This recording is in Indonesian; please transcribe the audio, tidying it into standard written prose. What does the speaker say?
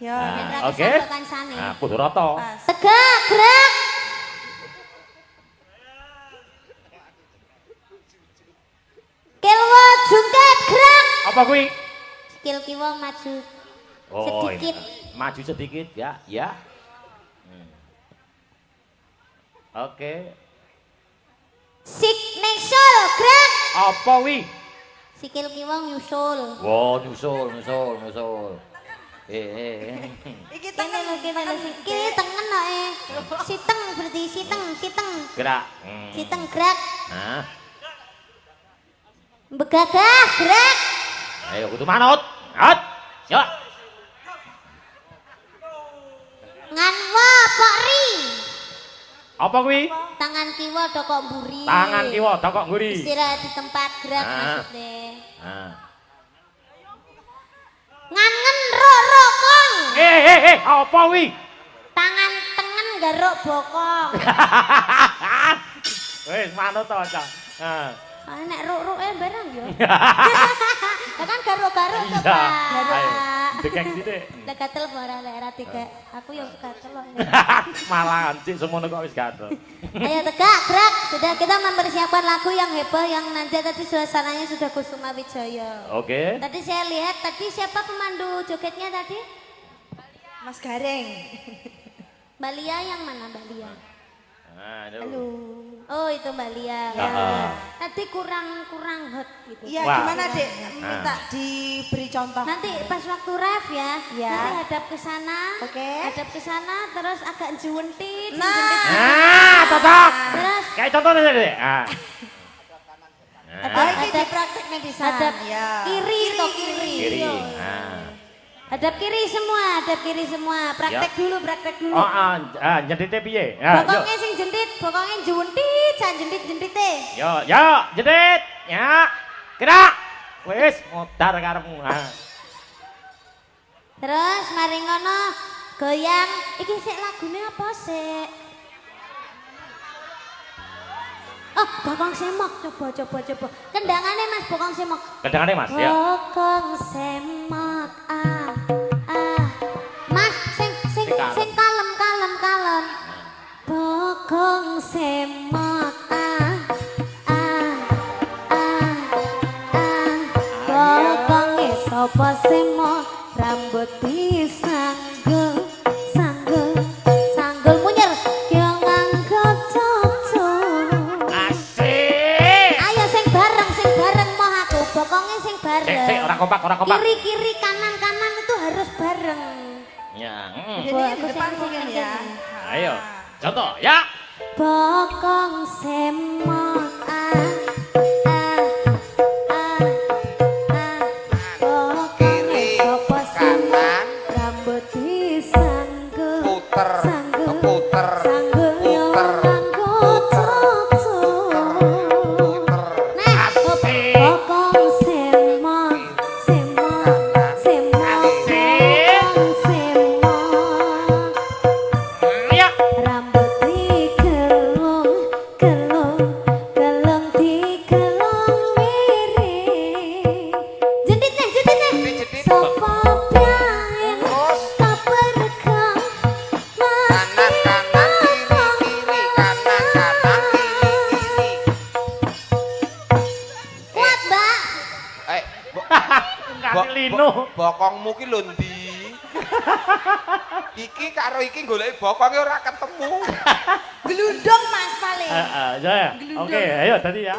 Ya. Oke. Nah, kudu rata. Tegak, gerak. Kilwa jungket gerak. Apa kuwi? Skill kiwa maju. Oh, sedikit. Ini. Maju sedikit ya, ya. Oke. Signature gerak. Apa wi? Sikil kiwa nyusul. Wow, nyusul. Iki Kene lho kene lho kene tengen kok Siteng berarti siteng. Gerak. Siteng gerak. Nah, Begagah gerak. ayo kudu manut. Hat. Yuk. Nganwa pokri. Apa kuwi? Tangan kiwa dokok mburi. Tangan kiwa dokok nguri. Istirahat di tempat gerak Nah. maksudnya. Nah. Ngangen rokong. Apa wi? Tangan tengen garuk bokong. Wis manut to, Cak. Nah. Nek ruk-ruke bareng yo. Lah kan garuk-garuk to, Iya. Pak. Ayo, dekek sithik. Lah gatel ora ora tiga. Aku yo gatel kok. Malah cik semono kok wis gatel. Ayo tegak, gerak. Sudah kita mempersiapkan lagu yang heboh yang nanti tadi suasananya sudah Kusuma Wijaya. Oke. Tadi saya lihat tadi siapa pemandu jogetnya tadi? Mas Gareng. Mbak Lia yang mana Mbak Lia? Nah, Halo. Oh itu Mbak Lia. Tadi kurang hot gitu. Iya, Wah. gimana Dek? Minta diberi contoh. Nanti pas waktu ref ya, Iya. nanti hadap ke sana, Oke. hadap ke sana, terus agak juwentit, Nah, cocok. terus Kayak contohnya tadi. Ah. Oh, ini diprakteknya di sana. hadap Ya. kiri, toh kiri. Kiri. Yo. Nah. Hadap kiri semua, praktek dulu, praktek dulu. Oh, jendite piye? Ya, Bokongnya sing jentit, bokongnya juwentit, jan jentit-jentite. Yo, jedit. Ya. Gerak. Wis, modar karepmu. Terus mari ngono goyang. Iki sik lagune apa sik? Oh, bokong semok, coba. Kendangane Mas bokong semok. Kendangane Mas, ya. Bokong semok, Mas, sing kalem. Bokong semok, Bokonge sapa semok, rambut disanggul, sanggul munyer, yang ngangkut cocok. Asik. Ayo sing bareng moh aku, bokonge sing bareng. Sik, ora kompak. Kiri kanan itu harus bareng. Ya. Jadi Aku depan sing mungkin ngene. ya. Ayo. Contoh, ya. Bokong semok, bokonge sapa semok, rambut disanggul, puter sanggul yang ngangkut cocok. Nah, bokong semok, bokong semok, Ya. rambut digelung, gelung digelung miring. Jentit nih. Sopo pian tak berkang, kanan kiri kuat mbak. Nganti lino. bokongmu ki lho ndi iki karo iki goleki bokonge ora ketemu Gelundung Mas paling. Ya. Oke, ayo tadi ya.